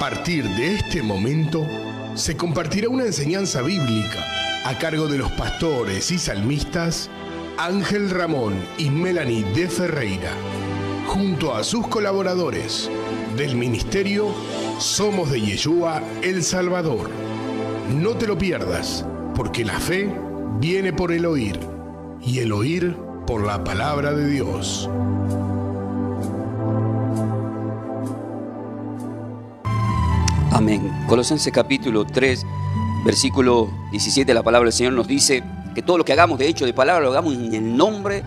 partir de este momento se compartirá una enseñanza bíblica a cargo de los pastores y salmistas Ángel Ramón y Melanie de Ferreira, junto a sus colaboradores del ministerio Somos de Yeshua El Salvador. No te lo pierdas, porque la fe viene por el oír, y el oír por la palabra de Dios. Amén. Colosenses capítulo 3, versículo 17, la palabra del Señor nos dice que todo lo que hagamos de hecho, de palabra, lo hagamos en el nombre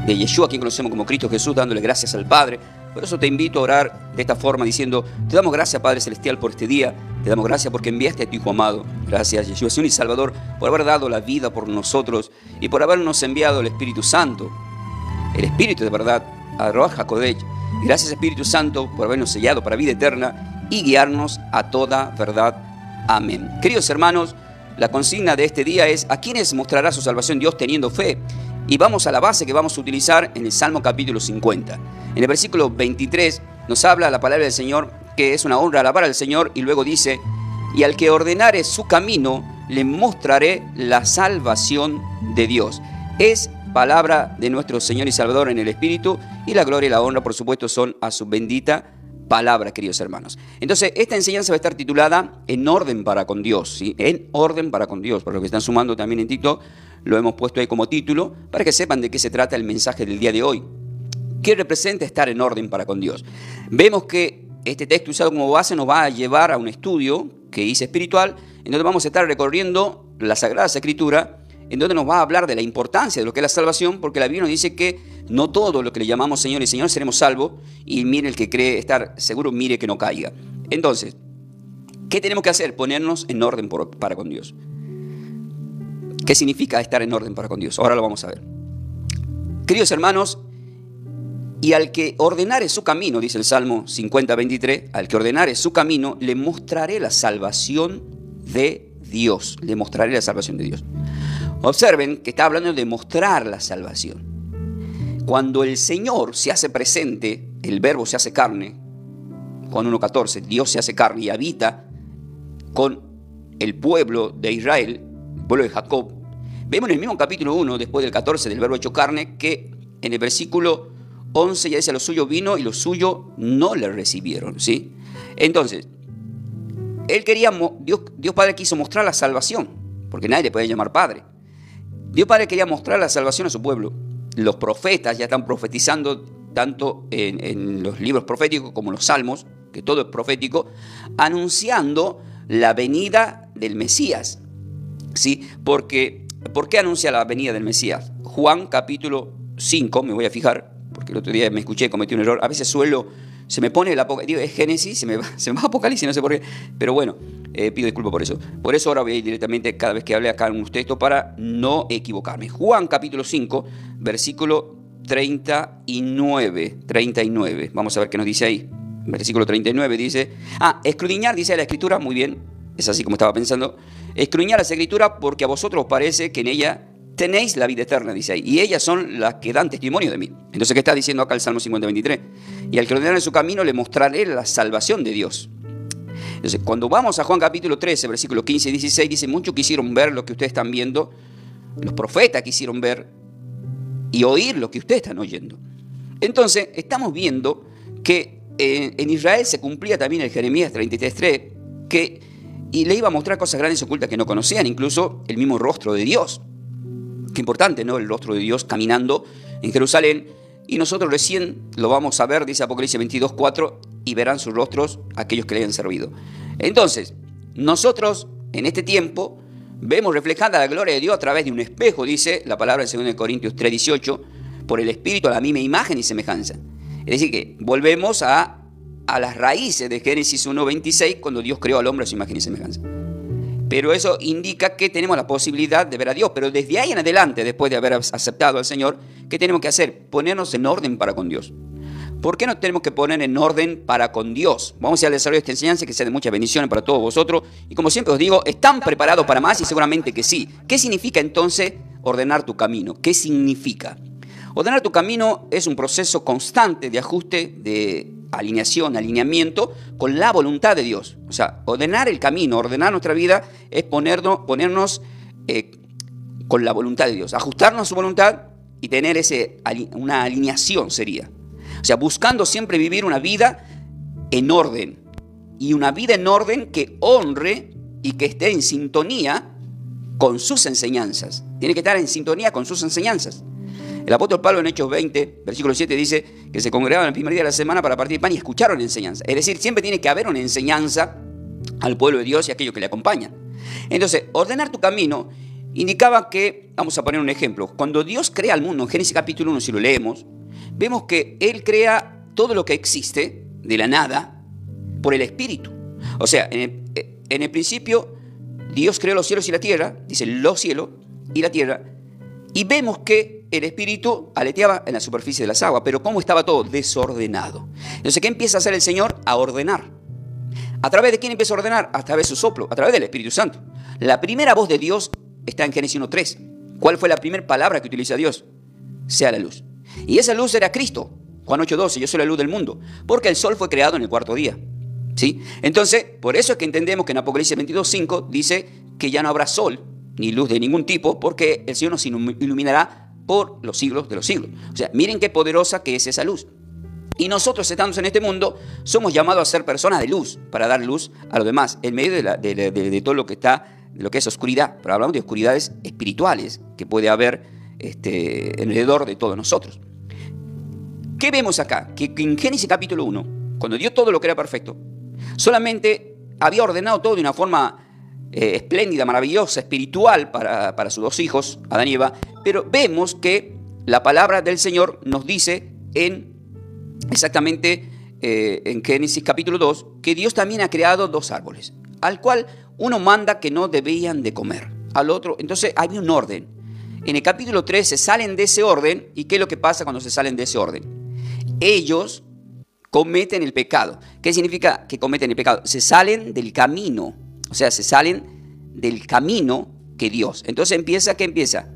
de Yeshua, a quien conocemos como Cristo Jesús, dándole gracias al Padre. Por eso te invito a orar de esta forma, diciendo: te damos gracias, Padre Celestial, por este día. Te damos gracias porque enviaste a tu Hijo amado. Gracias, Yeshua, Señor y Salvador, por haber dado la vida por nosotros y por habernos enviado el Espíritu Santo, el Espíritu de verdad, a Ruach HaKodesh. Gracias, Espíritu Santo, por habernos sellado para vida eterna y guiarnos a toda verdad. Amén. Queridos hermanos, la consigna de este día es: ¿a quiénes mostrará su salvación Dios teniendo fe? Y vamos a la base que vamos a utilizar en el Salmo capítulo 50. En el versículo 23 nos habla la palabra del Señor, que es una honra alabar al Señor, y luego dice: y al que ordenare su camino, le mostraré la salvación de Dios. Es palabra de nuestro Señor y Salvador en el Espíritu, y la gloria y la honra, por supuesto, son a su bendita palabra, queridos hermanos. Entonces, esta enseñanza va a estar titulada En orden para con Dios, ¿sí? En orden para con Dios. Para los que están sumando también en TikTok, lo hemos puesto ahí como título, para que sepan de qué se trata el mensaje del día de hoy. ¿Qué representa estar en orden para con Dios? Vemos que este texto usado como base nos va a llevar a un estudio que hice espiritual, en donde vamos a estar recorriendo la Sagrada Escritura, en donde nos va a hablar de la importancia de lo que es la salvación, porque la Biblia nos dice que no todo lo que le llamamos Señor y Señor seremos salvos, y mire, el que cree estar seguro, mire que no caiga. Entonces, ¿qué tenemos que hacer? Ponernos en orden para con Dios. ¿Qué significa estar en orden para con Dios? Ahora lo vamos a ver. Queridos hermanos, y al que ordenare su camino, dice el Salmo 50, 23, al que ordenare su camino, le mostraré la salvación de Dios. Le mostraré la salvación de Dios. Observen que está hablando de mostrar la salvación. Cuando el Señor se hace presente, el verbo se hace carne, Juan 1:14, Dios se hace carne y habita con el pueblo de Israel, el pueblo de Jacob. Vemos en el mismo capítulo 1, después del 14 del verbo hecho carne, que en el versículo 11 ya dice: a lo suyo vino y lo suyo no le recibieron, ¿sí? Entonces, Dios Padre quiso mostrar la salvación, porque nadie le puede llamar Padre. Dios Padre quería mostrar la salvación a su pueblo. Los profetas ya están profetizando, tanto en los libros proféticos como en los salmos, que todo es profético, anunciando la venida del Mesías, ¿sí? ¿Por qué anuncia la venida del Mesías? Juan capítulo 5, me voy a fijar, porque el otro día me escuché, cometí un error. A veces se me pone el Apocalipsis, es Génesis, se me va Apocalipsis, no sé por qué, pero bueno, pido disculpas por eso. Por eso ahora voy a ir directamente cada vez que hable acá en un texto para no equivocarme. Juan capítulo 5, versículo 39. Vamos a ver qué nos dice ahí. Versículo 39 dice: escudriñar, dice la Escritura, muy bien, es así como estaba pensando. Escudriñar la Escritura porque a vosotros os parece que en ella tenéis la vida eterna, dice ahí, y ellas son las que dan testimonio de mí. Entonces, ¿qué está diciendo acá el Salmo 50, 23? Y al que ordenare su camino, le mostraré la salvación de Dios. Entonces, cuando vamos a Juan capítulo 13, versículos 15 y 16, dice: muchos quisieron ver lo que ustedes están viendo, los profetas quisieron ver y oír lo que ustedes están oyendo. Entonces, estamos viendo que en Israel se cumplía también el Jeremías 33:3, y le iba a mostrar cosas grandes y ocultas que no conocían, incluso el mismo rostro de Dios. Qué importante, ¿no? El rostro de Dios caminando en Jerusalén. Y nosotros recién lo vamos a ver, dice Apocalipsis 22:4, y verán sus rostros aquellos que le hayan servido. Entonces, nosotros en este tiempo vemos reflejada la gloria de Dios a través de un espejo, dice la palabra en 2 Corintios 3:18, por el Espíritu a la misma imagen y semejanza. Es decir, que volvemos a las raíces de Génesis 1:26, cuando Dios creó al hombre a su imagen y semejanza. Pero eso indica que tenemos la posibilidad de ver a Dios. Pero desde ahí en adelante, después de haber aceptado al Señor, ¿qué tenemos que hacer? Ponernos en orden para con Dios. ¿Por qué nos tenemos que poner en orden para con Dios? Vamos a ir al desarrollo de esta enseñanza, que sea de muchas bendiciones para todos vosotros. Y como siempre os digo, ¿están preparados para más? Y seguramente que sí. ¿Qué significa entonces ordenar tu camino? ¿Qué significa? Ordenar tu camino es un proceso constante de ajuste alineación, alineamiento con la voluntad de Dios. O sea, ordenar el camino, ordenar nuestra vida es ponernos con la voluntad de Dios, ajustarnos a su voluntad y tener una alineación sería. O sea, buscando siempre vivir una vida en orden. Y una vida en orden que honre y que esté en sintonía con sus enseñanzas. Tiene que estar en sintonía con sus enseñanzas. El apóstol Pablo en Hechos 20, versículo 7 dice que se congregaban el primer día de la semana para partir pan y escucharon enseñanza. Es decir, siempre tiene que haber una enseñanza al pueblo de Dios y a aquellos que le acompañan. Entonces, ordenar tu camino indicaba que, vamos a poner un ejemplo, cuando Dios crea el mundo, en Génesis capítulo 1, si lo leemos, vemos que Él crea todo lo que existe de la nada por el Espíritu. O sea, en el principio Dios creó los cielos y la tierra, dice los cielos y la tierra, y vemos que el Espíritu aleteaba en la superficie de las aguas, pero ¿cómo estaba todo? Desordenado. Entonces, ¿qué empieza a hacer el Señor? A ordenar. ¿A través de quién empieza a ordenar? A través de su soplo, a través del Espíritu Santo. La primera voz de Dios está en Génesis 1:3. ¿Cuál fue la primera palabra que utiliza Dios? Sea la luz. Y esa luz era Cristo. Juan 8:12, yo soy la luz del mundo. Porque el sol fue creado en el cuarto día. ¿Sí? Entonces, por eso es que entendemos que en Apocalipsis 22:5 dice que ya no habrá sol ni luz de ningún tipo, porque el Señor nos iluminará por los siglos de los siglos. O sea, miren qué poderosa que es esa luz. Y nosotros, estando en este mundo, somos llamados a ser personas de luz, para dar luz a los demás, en medio de todo lo que está, de lo que es oscuridad. Pero hablamos de oscuridades espirituales que puede haber alrededor de todos nosotros. ¿Qué vemos acá? Que en Génesis capítulo 1, cuando Dios todo lo crea perfecto, solamente había ordenado todo de una forma espléndida, maravillosa, espiritual para sus dos hijos, Adán y Eva, pero vemos que la palabra del Señor nos dice exactamente en Génesis capítulo 2, que Dios también ha creado dos árboles, al cual uno manda que no debían de comer, al otro, entonces había un orden. En el capítulo 3 se salen de ese orden, ¿y qué es lo que pasa cuando se salen de ese orden? Ellos cometen el pecado. ¿Qué significa que cometen el pecado? Se salen del camino. O sea, se salen del camino que Dios. Entonces ¿qué empieza?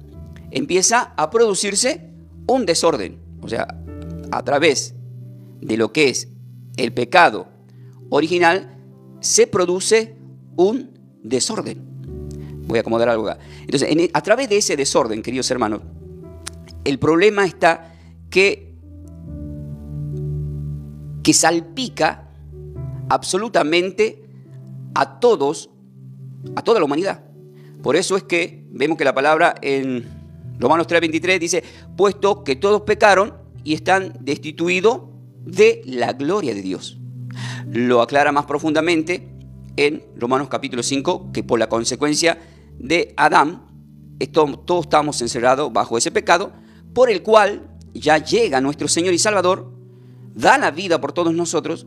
Empieza a producirse un desorden. O sea, a través de lo que es el pecado original, se produce un desorden. Voy a acomodar algo acá. Entonces, a través de ese desorden, queridos hermanos, el problema está que salpica absolutamente a todos, a toda la humanidad. Por eso es que vemos que la palabra en Romanos 3:23 dice, puesto que todos pecaron y están destituidos de la gloria de Dios. Lo aclara más profundamente en Romanos capítulo 5, que por la consecuencia de Adán, todos estamos encerrados bajo ese pecado, por el cual ya llega nuestro Señor y Salvador, da la vida por todos nosotros,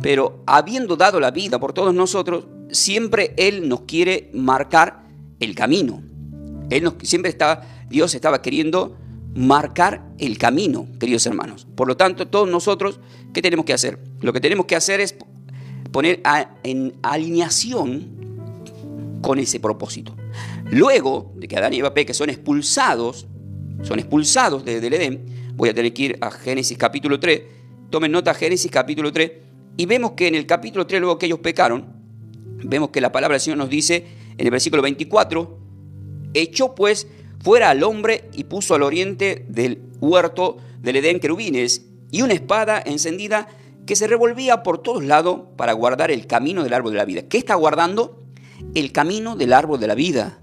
pero habiendo dado la vida por todos nosotros, siempre Él nos quiere marcar el camino. Dios estaba queriendo marcar el camino, queridos hermanos. Por lo tanto, todos nosotros, ¿qué tenemos que hacer? Lo que tenemos que hacer es poner en alineación con ese propósito. Luego de que Adán y Eva pecan, son expulsados del Edén, voy a tener que ir a Génesis capítulo 3, tomen nota, Génesis capítulo 3, y vemos que en el capítulo 3, luego que ellos pecaron, vemos que la palabra del Señor nos dice en el versículo 24, echó pues fuera al hombre y puso al oriente del huerto del Edén querubines y una espada encendida que se revolvía por todos lados para guardar el camino del árbol de la vida. ¿Qué está guardando? El camino del árbol de la vida.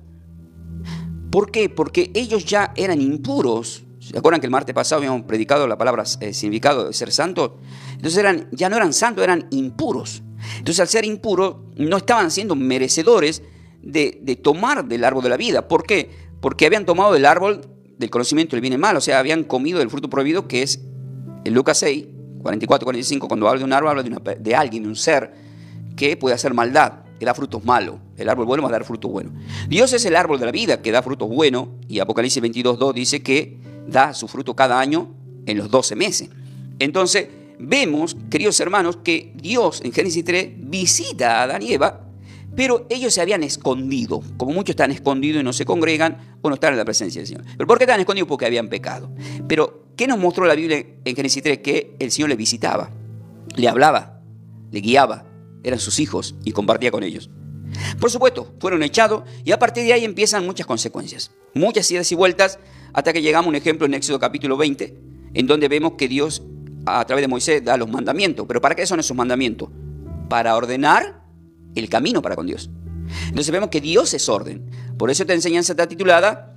¿Por qué? Porque ellos ya eran impuros. ¿Se acuerdan que el martes pasado habíamos predicado la palabra significado de ser santo? Entonces ya no eran santos, eran impuros. Entonces al ser impuros no estaban siendo merecedores de tomar del árbol de la vida. ¿Por qué? Porque habían tomado del árbol del conocimiento del bien y el mal. O sea, habían comido del fruto prohibido, que es en Lucas 6, 44-45, cuando habla de un árbol, habla de alguien, de un ser que puede hacer maldad, que da frutos malos. El árbol bueno va a dar frutos buenos. Dios es el árbol de la vida que da frutos buenos, y Apocalipsis 22:2 dice que da su fruto cada año en los 12 meses. Entonces vemos, queridos hermanos, que Dios en Génesis 3 visita a Adán y Eva, pero ellos se habían escondido, como muchos están escondidos y no se congregan o no están en la presencia del Señor. ¿Pero por qué estaban escondidos? Porque habían pecado. Pero ¿qué nos mostró la Biblia en Génesis 3? Que el Señor les visitaba. le hablaba, le guiaba, eran sus hijos y compartía con ellos. Por supuesto, fueron echados y a partir de ahí empiezan muchas consecuencias, muchas idas y vueltas, hasta que llegamos a un ejemplo en Éxodo capítulo 20, en donde vemos que Dios a través de Moisés da los mandamientos. ¿Pero para qué son esos mandamientos? Para ordenar el camino para con Dios. Entonces vemos que Dios es orden. Por eso esta enseñanza está titulada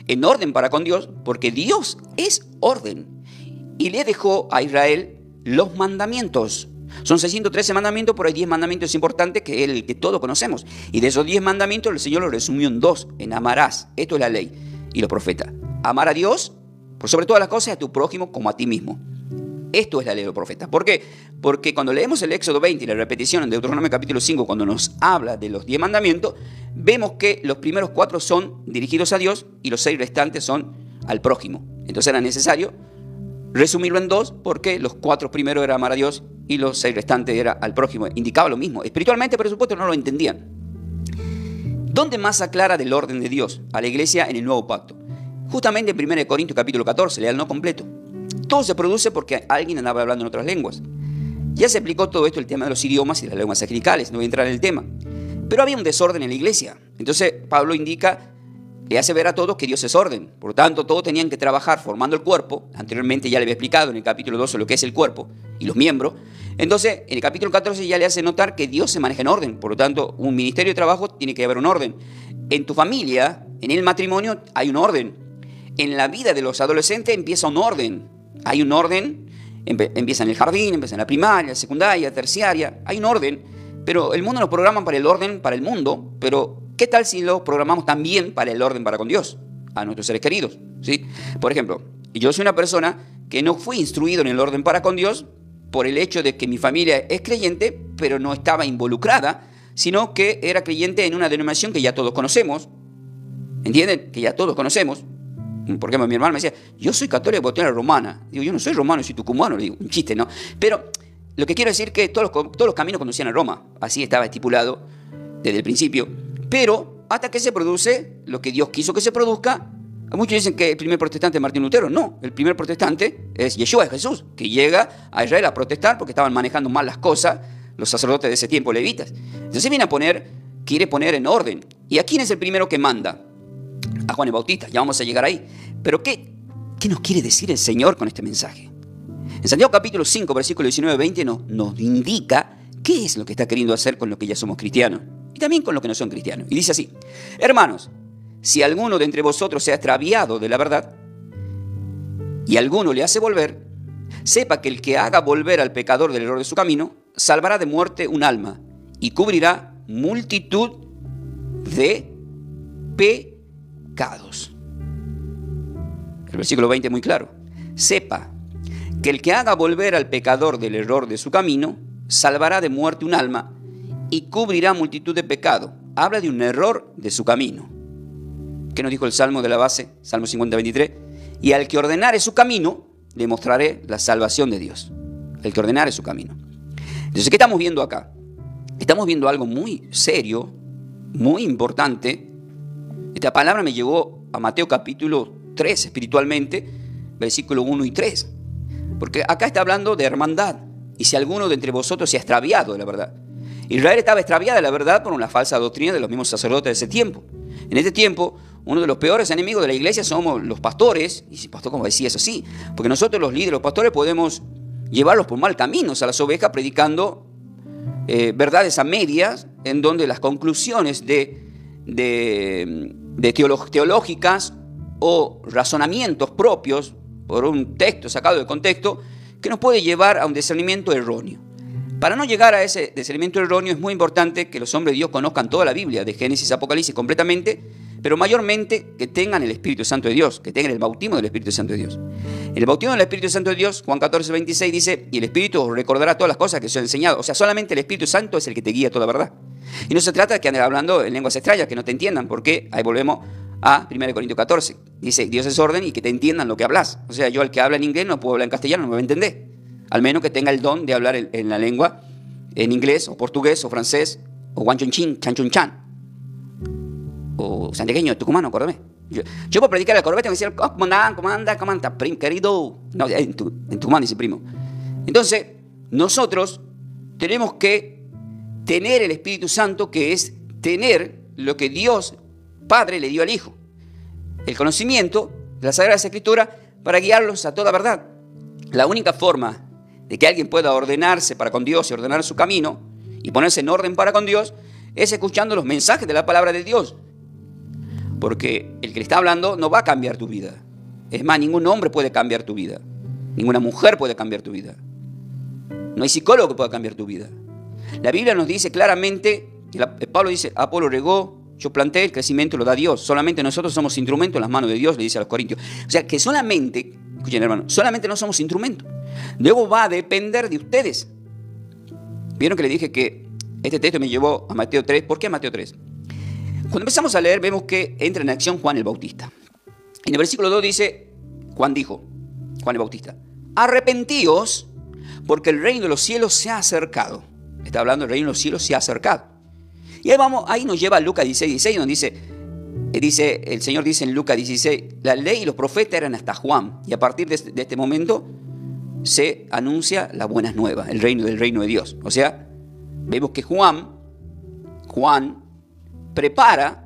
En orden para con Dios, porque Dios es orden. Y le dejó a Israel los mandamientos. Son 613 mandamientos, pero hay 10 mandamientos importantes que es el que todos conocemos. Y de esos 10 mandamientos el Señor los resumió en 2, en amarás. Esto es la ley y los profetas. Amar a Dios, por sobre todas las cosas, a tu prójimo como a ti mismo. Esto es la ley de los profetas. ¿Por qué? Porque cuando leemos el Éxodo 20 y la repetición en Deuteronomio capítulo 5, cuando nos habla de los 10 mandamientos, vemos que los primeros 4 son dirigidos a Dios y los 6 restantes son al prójimo. Entonces era necesario resumirlo en 2 porque los 4 primeros eran amar a Dios y los 6 restantes era al prójimo. Indicaba lo mismo. Espiritualmente, por supuesto, no lo entendían. ¿Dónde más aclara del orden de Dios a la iglesia en el nuevo pacto? Justamente en 1 Corintios capítulo 14, léanlo completo. Todo se produce porque alguien andaba hablando en otras lenguas. Ya se explicó todo esto, el tema de los idiomas y las lenguas angelicales, no voy a entrar en el tema. Pero había un desorden en la iglesia. Entonces Pablo indica, le hace ver a todos que Dios es orden. Por lo tanto, todos tenían que trabajar formando el cuerpo. Anteriormente ya le había explicado en el capítulo 12 lo que es el cuerpo y los miembros. Entonces, en el capítulo 14 ya le hace notar que Dios se maneja en orden. Por lo tanto, un ministerio de trabajo tiene que haber un orden. En tu familia, en el matrimonio, hay un orden. En la vida de los adolescentes empieza un orden. Hay un orden, empieza en el jardín, empieza en la primaria, secundaria, terciaria. Hay un orden, pero el mundo nos programa para el orden, para el mundo. Pero, ¿qué tal si lo programamos también para el orden para con Dios? A nuestros seres queridos, ¿sí? Por ejemplo, yo soy una persona que no fui instruido en el orden para con Dios por el hecho de que mi familia es creyente, pero no estaba involucrada, sino que era creyente en una denominación que ya todos conocemos. ¿Entienden? Que ya todos conocemos. Por ejemplo, mi hermano me decía, yo soy católico porque era romana. Digo, yo no soy romano, soy tucumano. Le digo, un chiste, ¿no? Pero lo que quiero decir es que todos los caminos conducían a Roma. Así estaba estipulado desde el principio. Pero hasta que se produce lo que Dios quiso que se produzca. Muchos dicen que el primer protestante es Martín Lutero. No, el primer protestante es Yeshua, es Jesús, que llega a Israel a protestar porque estaban manejando mal las cosas los sacerdotes de ese tiempo, levitas. Entonces quiere poner en orden. ¿Y a quién es el primero que manda? A Juan el Bautista, ya vamos a llegar ahí. Pero ¿qué nos quiere decir el Señor con este mensaje? En Santiago capítulo 5, versículo 19-20 nos indica qué es lo que está queriendo hacer con lo que ya somos cristianos y también con los que no son cristianos. Y dice así: hermanos, si alguno de entre vosotros se ha extraviado de la verdad y alguno le hace volver, sepa que el que haga volver al pecador del error de su camino, salvará de muerte un alma y cubrirá multitud de pecados. El versículo 20 es muy claro. Sepa que el que haga volver al pecador del error de su camino, salvará de muerte un alma y cubrirá multitud de pecados. Habla de un error de su camino. ¿Qué nos dijo el Salmo de la base? Salmo 50:23. Y al que ordenare su camino, le mostraré la salvación de Dios. El que ordenare su camino. Entonces, ¿qué estamos viendo acá? Estamos viendo algo muy serio, muy importante. Esta palabra me llevó a Mateo capítulo 3, espiritualmente, versículo 1 y 3. Porque acá está hablando de hermandad. Y si alguno de entre vosotros se ha extraviado de la verdad. Israel estaba extraviada de la verdad por una falsa doctrina de los mismos sacerdotes de ese tiempo. En este tiempo, uno de los peores enemigos de la iglesia somos los pastores. Y si pastor, ¿cómo decía eso? Sí, porque nosotros los líderes, los pastores, podemos llevarlos por mal caminos a las ovejas predicando verdades a medias, en donde las conclusiones teológicas o razonamientos propios por un texto sacado de contexto que nos puede llevar a un discernimiento erróneo. Para no llegar a ese discernimiento erróneo es muy importante que los hombres de Dios conozcan toda la Biblia, de Génesis a Apocalipsis completamente, pero mayormente que tengan el Espíritu Santo de Dios, que tengan el bautismo del Espíritu Santo de Dios. En el bautismo del Espíritu Santo de Dios, Juan 14:26 dice, y el Espíritu os recordará todas las cosas que os he enseñado. O sea, solamente el Espíritu Santo es el que te guía a toda verdad. Y no se trata de que anden hablando en lenguas extrañas, que no te entiendan, porque ahí volvemos a 1 Corintios 14. Dice, Dios es orden y que te entiendan lo que hablas. O sea, yo al que habla en inglés no puedo hablar en castellano, no me va a entender. Al menos que tenga el don de hablar en la lengua, en inglés, o portugués, o francés, o guanchonchin, chanchonchan, o santiagueño, tucumano, acuérdame. Yo para predicar al cordobés tengo que decir, ¿cómo anda, primo querido? No, en Tucumán dice primo. Entonces, nosotros tenemos que tener el Espíritu Santo, que es tener lo que Dios Padre le dio al Hijo. El conocimiento de la Sagrada Escritura para guiarlos a toda verdad. La única forma de que alguien pueda ordenarse para con Dios y ordenar su camino y ponerse en orden para con Dios es escuchando los mensajes de la palabra de Dios. Porque el que le está hablando no va a cambiar tu vida. Es más, ningún hombre puede cambiar tu vida. Ninguna mujer puede cambiar tu vida. No hay psicólogo que pueda cambiar tu vida. La Biblia nos dice claramente, Pablo dice, Apolo regó, yo planté, el crecimiento lo da Dios. Solamente nosotros somos instrumentos en las manos de Dios, le dice a los Corintios. O sea que solamente, escuchen hermano, solamente no somos instrumentos. Luego va a depender de ustedes. Vieron que le dije que este texto me llevó a Mateo 3. ¿Por qué a Mateo 3? Cuando empezamos a leer vemos que entra en acción Juan el Bautista. En el versículo 2 dice, Juan el Bautista, arrepentíos porque el reino de los cielos se ha acercado. Está hablando del reino de los cielos se ha acercado. Y ahí nos lleva a Lucas 16, donde dice, el Señor dice en Lucas 16, la ley y los profetas eran hasta Juan. Y a partir de este momento se anuncia las buenas nuevas, el reino de Dios. O sea, vemos que Juan prepara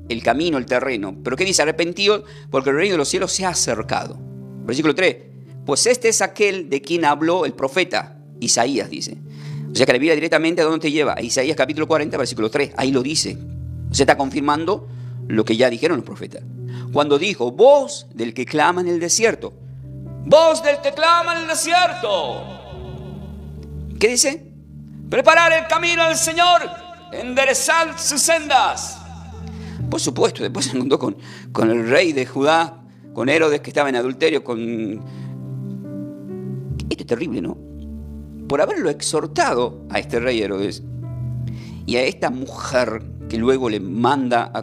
el camino, el terreno. ¿Pero qué dice? Arrepentidos porque el reino de los cielos se ha acercado. Versículo 3. Pues este es aquel de quien habló el profeta Isaías, dice. O sea que la Biblia directamente, ¿a dónde te lleva? A Isaías capítulo 40, versículo 3. Ahí lo dice. Se está confirmando lo que ya dijeron los profetas. Cuando dijo, voz del que clama en el desierto. Voz del que clama en el desierto. ¿Qué dice? Preparar el camino al Señor, enderezar sus sendas. Por supuesto, después se encontró con el rey de Judá, con Herodes que estaba en adulterio, Esto es terrible, ¿no? Por haberlo exhortado a este rey Herodes y a esta mujer que luego le manda a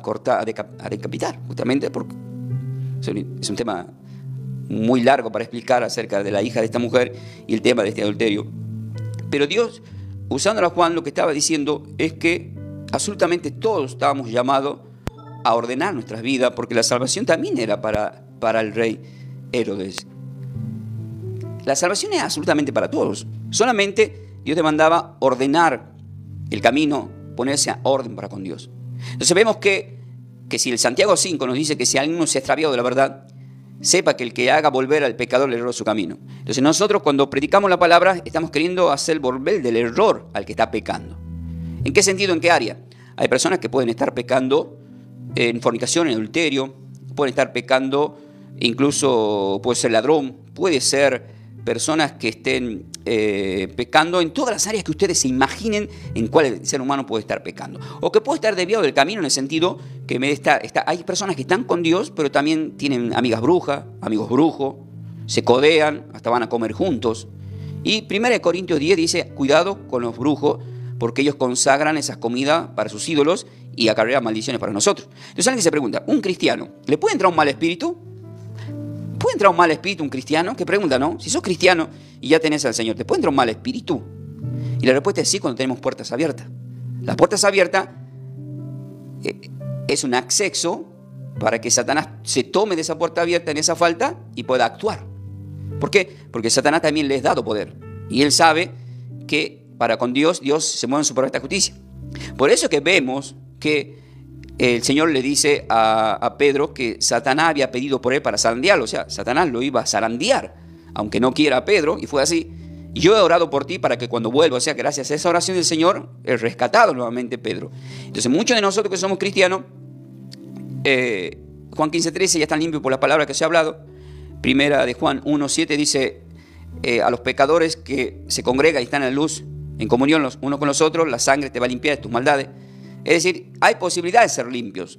decapitar, justamente porque es un tema muy largo para explicar acerca de la hija de esta mujer y el tema de este adulterio. Pero Dios, usándolo a Juan, lo que estaba diciendo es que absolutamente todos estábamos llamados a ordenar nuestras vidas, porque la salvación también era para el rey Herodes. La salvación es absolutamente para todos. Solamente Dios te mandaba ordenar el camino, ponerse a orden para con Dios. Entonces vemos que si el Santiago 5 nos dice que si alguno se ha extraviado de la verdad, sepa que el que haga volver al pecador del error su camino. Entonces nosotros cuando predicamos la palabra estamos queriendo hacer volver del error al que está pecando. ¿En qué sentido? ¿En qué área? Hay personas que pueden estar pecando en fornicación, en adulterio, pueden estar pecando, incluso puede ser ladrón, puede ser personas que estén pecando en todas las áreas que ustedes se imaginen en cuál el ser humano puede estar pecando. O que puede estar desviado del camino en el sentido que hay personas que están con Dios, pero también tienen amigas brujas, amigos brujos, se codean, hasta van a comer juntos. Y 1 Corintios 10 dice, cuidado con los brujos, porque ellos consagran esas comidas para sus ídolos y acarrean maldiciones para nosotros. Entonces alguien se pregunta, ¿un cristiano le puede entrar un mal espíritu? ¿Puede entrar un mal espíritu un cristiano? ¿Qué pregunta, no? Si sos cristiano y ya tenés al Señor, ¿te puede entrar un mal espíritu? Y la respuesta es sí, cuando tenemos puertas abiertas. Las puertas abiertas es un acceso para que Satanás se tome de esa puerta abierta en esa falta y pueda actuar. ¿Por qué? Porque Satanás también le es dado poder. Y él sabe que para con Dios se mueve en su perfecta justicia. Por eso que vemos que el Señor le dice a Pedro que Satanás había pedido por él para zarandearlo. O sea, Satanás lo iba a zarandear, aunque no quiera a Pedro, y fue así. Y yo he orado por ti para que cuando vuelva, o sea, gracias a esa oración del Señor, he rescatado nuevamente Pedro. Entonces, muchos de nosotros que somos cristianos, Juan 15:13 ya están limpios por la palabra que se ha hablado. Primera de Juan 1:7 dice, a los pecadores que se congregan y están en la luz, en comunión los unos con los otros, la sangre te va a limpiar de tus maldades. Es decir, hay posibilidades de ser limpios,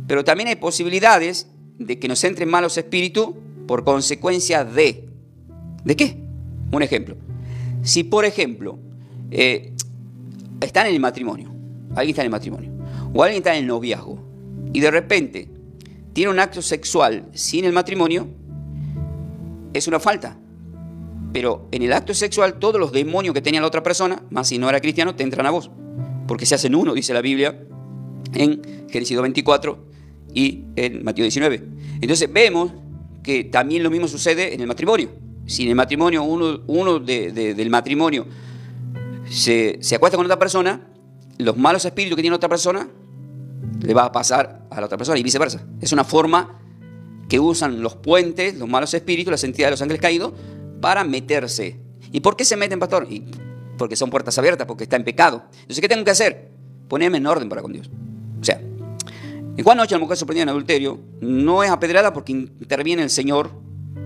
pero también hay posibilidades de que nos entren malos espíritus por consecuencia de... ¿De qué? Un ejemplo. Si, por ejemplo, están en el matrimonio, alguien está en el matrimonio, o alguien está en el noviazgo, y de repente tiene un acto sexual sin el matrimonio, es una falta. Pero en el acto sexual, todos los demonios que tenía la otra persona, más si no era cristiano, te entran a vos. Porque se hacen uno, dice la Biblia, en Génesis 2:24 y en Mateo 19. Entonces vemos que también lo mismo sucede en el matrimonio. si en el matrimonio uno del matrimonio se acuesta con otra persona, los malos espíritus que tiene otra persona le va a pasar a la otra persona y viceversa. Es una forma que usan los puentes, los malos espíritus, las entidades de los ángeles caídos, para meterse. ¿Y por qué se meten, pastor? Porque son puertas abiertas, porque está en pecado. Entonces, ¿qué tengo que hacer? Ponerme en orden para con Dios. O sea, en Juan 8, la mujer sorprendida en adulterio no es apedreada porque interviene el Señor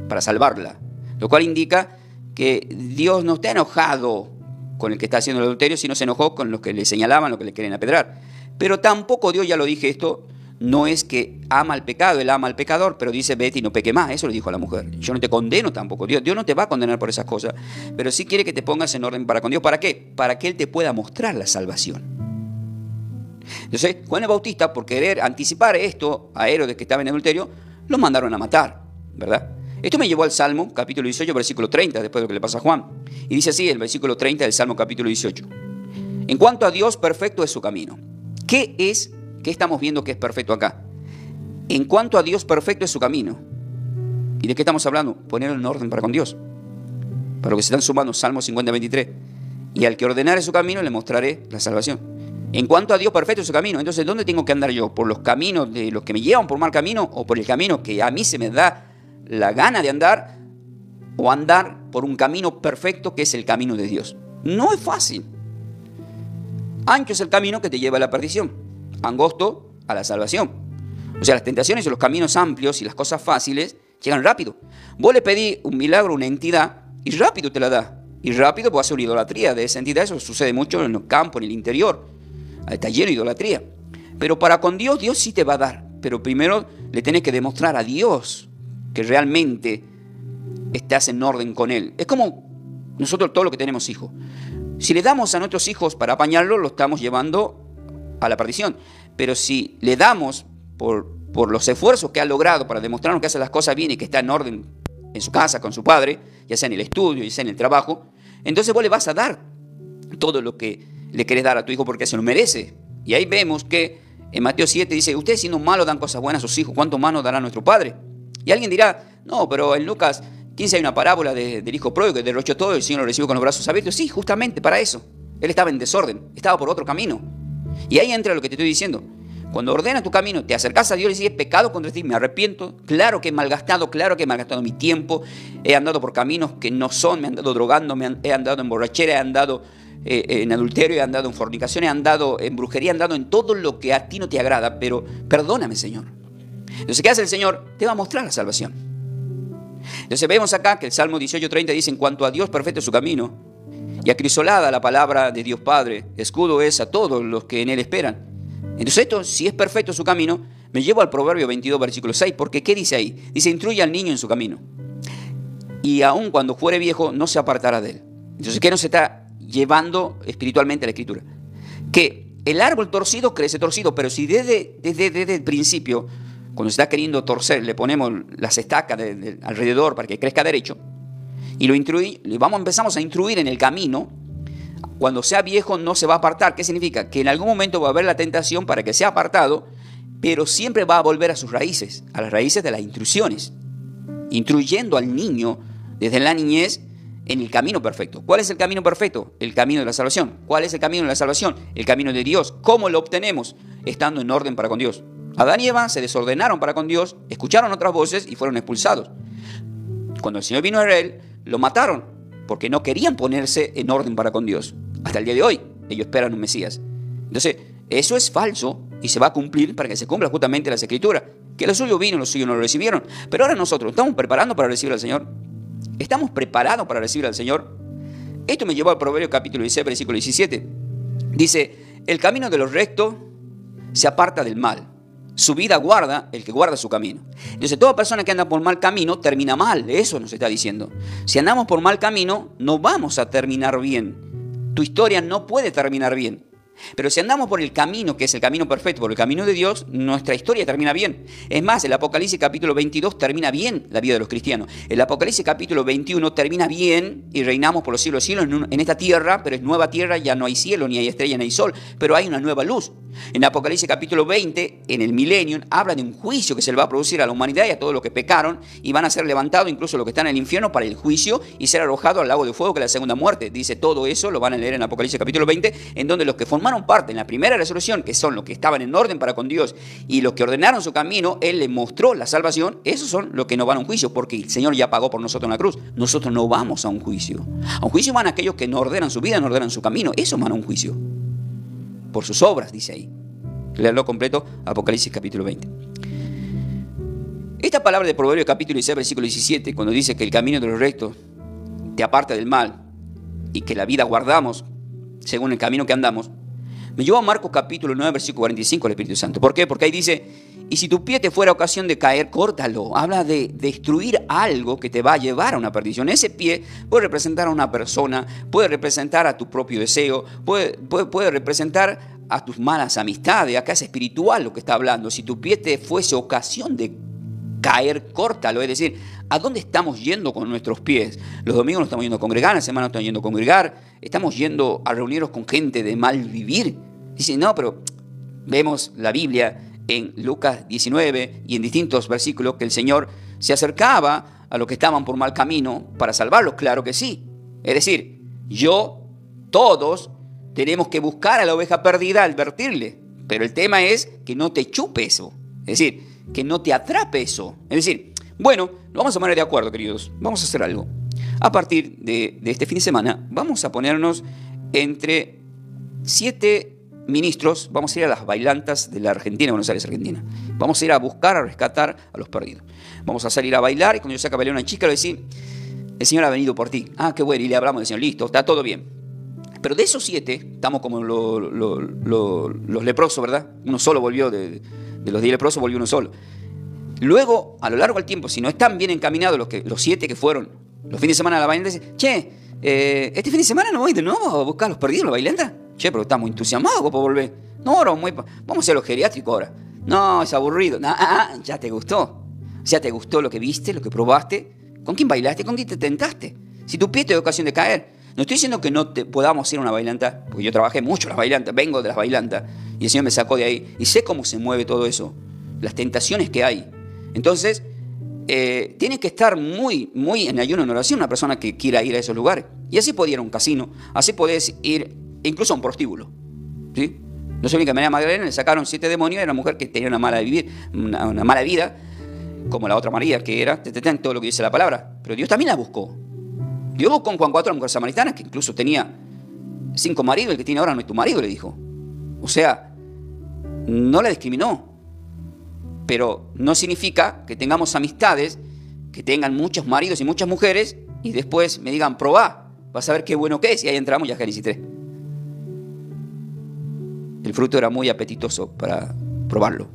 para salvarla, lo cual indica que Dios no está enojado con el que está haciendo el adulterio, sino se enojó con los que le señalaban, los que le quieren apedrear. Pero tampoco Dios, ya lo dije esto, no es que ama al pecado, Él ama al pecador, pero dice vete y no peque más. Eso le dijo a la mujer. Yo no te condeno tampoco. Dios no te va a condenar por esas cosas, pero sí quiere que te pongas en orden para con Dios. ¿Para qué? Para que Él te pueda mostrar la salvación. Entonces, Juan el Bautista, por querer anticipar esto a Herodes que estaba en adulterio, lo mandaron a matar, ¿verdad? Esto me llevó al Salmo, capítulo 18, versículo 30, después de lo que le pasa a Juan. Y dice así, el versículo 30 del Salmo, capítulo 18. En cuanto a Dios, perfecto es su camino. ¿Qué estamos viendo que es perfecto acá? En cuanto a Dios, perfecto es su camino. ¿Y de qué estamos hablando? Ponerlo en orden para con Dios. Para lo que se están sumando, Salmo 50, 23. Y al que ordenare su camino, le mostraré la salvación. En cuanto a Dios, perfecto es su camino. Entonces, ¿dónde tengo que andar yo? ¿Por los caminos de los que me llevan por mal camino? ¿O por el camino que a mí se me da la gana de andar? ¿O andar por un camino perfecto que es el camino de Dios? No es fácil. Ancho es el camino que te lleva a la perdición, angosto a la salvación. O sea, las tentaciones y los caminos amplios y las cosas fáciles llegan rápido. Vos le pedís un milagro a una entidad y rápido te la da. Y rápido puede hacer una idolatría de esa entidad. Eso sucede mucho en los campos, en el interior. Está lleno de idolatría. Pero para con Dios, Dios sí te va a dar. Pero primero le tenés que demostrar a Dios que realmente estás en orden con Él. Es como nosotros todo lo que tenemos hijos. Si le damos a nuestros hijos para apañarlos, lo estamos llevando a la perdición. Pero si le damos por los esfuerzos que ha logrado para demostrarnos que hace las cosas bien y que está en orden en su casa, con su padre, ya sea en el estudio, ya sea en el trabajo, entonces vos le vas a dar todo lo que le querés dar a tu hijo porque se lo merece. Y ahí vemos que en Mateo 7 dice, ustedes siendo malos dan cosas buenas a sus hijos, ¿cuánto más nos dará nuestro Padre? Y alguien dirá, no, pero en Lucas 15 hay una parábola del hijo pródigo que derrochó todo y el Señor lo recibió con los brazos abiertos. Sí, justamente para eso. Él estaba en desorden, estaba por otro camino. Y ahí entra lo que te estoy diciendo. Cuando ordenas tu camino, te acercas a Dios y dices, he pecado contra ti, me arrepiento. Claro que he malgastado mi tiempo. He andado por caminos que no son, me he andado drogando, he andado en borrachera, he andado en adulterio, he andado en fornicación, he andado en brujería, he andado en todo lo que a ti no te agrada, pero perdóname, Señor. Entonces, ¿qué hace el Señor? Te va a mostrar la salvación. Entonces vemos acá que el Salmo 18:30 dice, en cuanto a Dios, perfecto es su camino, y acrisolada la palabra de Dios Padre, escudo es a todos los que en Él esperan. Entonces esto, si es perfecto su camino, me llevo al Proverbio 22, versículo 6, porque ¿qué dice ahí? Dice, instruye al niño en su camino, y aun cuando fuere viejo, no se apartará de él. Entonces, ¿qué nos está llevando espiritualmente a la Escritura? Que el árbol torcido crece torcido, pero si desde el principio, cuando se está queriendo torcer, le ponemos las estacas alrededor para que crezca derecho, y empezamos a instruir en el camino, cuando sea viejo no se va a apartar. ¿Qué significa? Que en algún momento va a haber la tentación para que sea apartado, pero siempre va a volver a sus raíces, a las raíces de las instrucciones, instruyendo al niño desde la niñez en el camino perfecto. ¿Cuál es el camino perfecto? El camino de la salvación. ¿Cuál es el camino de la salvación? El camino de Dios. ¿Cómo lo obtenemos? Estando en orden para con Dios. Adán y Eva se desordenaron para con Dios, escucharon otras voces y fueron expulsados. Cuando el Señor vino a Israel, lo mataron porque no querían ponerse en orden para con Dios. Hasta el día de hoy, ellos esperan un Mesías. Entonces, eso es falso y se va a cumplir para que se cumpla justamente las Escrituras. Que lo suyo vino, los suyos no lo recibieron. Pero ahora nosotros, ¿estamos preparando para recibir al Señor? ¿Estamos preparados para recibir al Señor? Esto me llevó al Proverbio capítulo 16, versículo 17. Dice, el camino de los rectos se aparta del mal. Su vida guarda el que guarda su camino. Entonces, toda persona que anda por mal camino termina mal. Eso nos está diciendo. Si andamos por mal camino, no vamos a terminar bien. Tu historia no puede terminar bien. Pero si andamos por el camino, que es el camino perfecto, por el camino de Dios, nuestra historia termina bien. Es más, el Apocalipsis capítulo 22 termina bien la vida de los cristianos. El Apocalipsis capítulo 21 termina bien y reinamos por los siglos de siglos en esta tierra, pero es nueva tierra, ya no hay cielo, ni hay estrella, ni hay sol, pero hay una nueva luz. En Apocalipsis capítulo 20, en el milenio, habla de un juicio que se le va a producir a la humanidad y a todos los que pecaron, y van a ser levantados incluso los que están en el infierno para el juicio y ser arrojados al lago de fuego, que es la segunda muerte. Dice todo eso, lo van a leer en Apocalipsis capítulo 20, en donde los que formaron parte en la primera resurrección, que son los que estaban en orden para con Dios y los que ordenaron su camino, Él les mostró la salvación. Esos son los que no van a un juicio, porque el Señor ya pagó por nosotros en la cruz. Nosotros no vamos a un juicio. A un juicio van aquellos que no ordenan su vida, no ordenan su camino. Esos van a un juicio por sus obras, dice ahí. Leerlo completo, Apocalipsis capítulo 20. Esta palabra de Proverbios capítulo 16, versículo 17, cuando dice que el camino de los rectos te aparta del mal y que la vida guardamos según el camino que andamos, me llevó a Marcos capítulo 9, versículo 45 del Espíritu Santo. ¿Por qué? Porque ahí dice: y si tu pie te fuera ocasión de caer, córtalo. Habla de destruir algo que te va a llevar a una perdición. Ese pie puede representar a una persona, puede representar a tu propio deseo, puede representar a tus malas amistades. Acá es espiritual lo que está hablando. Si tu pie te fuese ocasión de caer, córtalo. Es decir, ¿a dónde estamos yendo con nuestros pies? Los domingos no estamos yendo a congregar, la semana no estamos yendo a congregar, estamos yendo a reunirnos con gente de mal vivir. Dicen, no, pero vemos la Biblia en Lucas 19 y en distintos versículos que el Señor se acercaba a los que estaban por mal camino para salvarlos. Claro que sí. Es decir, todos tenemos que buscar a la oveja perdida, advertirle. Pero el tema es que no te chupe eso. Es decir, que no te atrape eso. Es decir, bueno, nos vamos a poner de acuerdo, queridos. Vamos a hacer algo. A partir de este fin de semana, vamos a ponernos entre 7 ministros. Vamos a ir a las bailantas de la Argentina, Buenos Aires, Argentina. Vamos a ir a buscar, a rescatar a los perdidos. Vamos a salir a bailar y cuando yo saque a bailar a una chica, le voy a decir: el Señor ha venido por ti. Ah, qué bueno. Y le hablamos del Señor. Listo, está todo bien. Pero de esos 7, estamos como los leprosos, ¿verdad? Uno solo volvió, de los 10 leprosos volvió uno solo. Luego, a lo largo del tiempo, si no están bien encaminados los 7 que fueron los fines de semana a la bailanta, dicen: che, este fin de semana no voy de nuevo a buscar a los perdidos en la bailanta. Che, pero estamos entusiasmados por volver. No, ahora vamos a hacer lo geriátrico ahora. No, es aburrido. No, ya te gustó. Ya te gustó lo que viste, lo que probaste. ¿Con quién bailaste? ¿Con quién te tentaste? Si tu pie te da ocasión de caer. No estoy diciendo que no podamos ir a una bailanta, porque yo trabajé mucho en las bailantas, vengo de las bailantas, y el Señor me sacó de ahí, y sé cómo se mueve todo eso, las tentaciones que hay. Entonces, tiene que estar muy, muy en ayuno, en oración, una persona que quiera ir a esos lugares. Y así podía ir a un casino, así podés ir incluso a un prostíbulo, ¿sí? No sé bien que a María Magdalena le sacaron 7 demonios, era una mujer que tenía una mala vida, como la otra María, que era todo lo que dice la palabra, pero Dios también la buscó. Dios buscó en Juan 4 a la mujer samaritana, que incluso tenía 5 maridos, el que tiene ahora no es tu marido, le dijo. O sea, no la discriminó. Pero no significa que tengamos amistades que tengan muchos maridos y muchas mujeres y después me digan: probá, vas a ver qué bueno que es. Y ahí entramos ya a Génesis 3. El fruto era muy apetitoso para probarlo.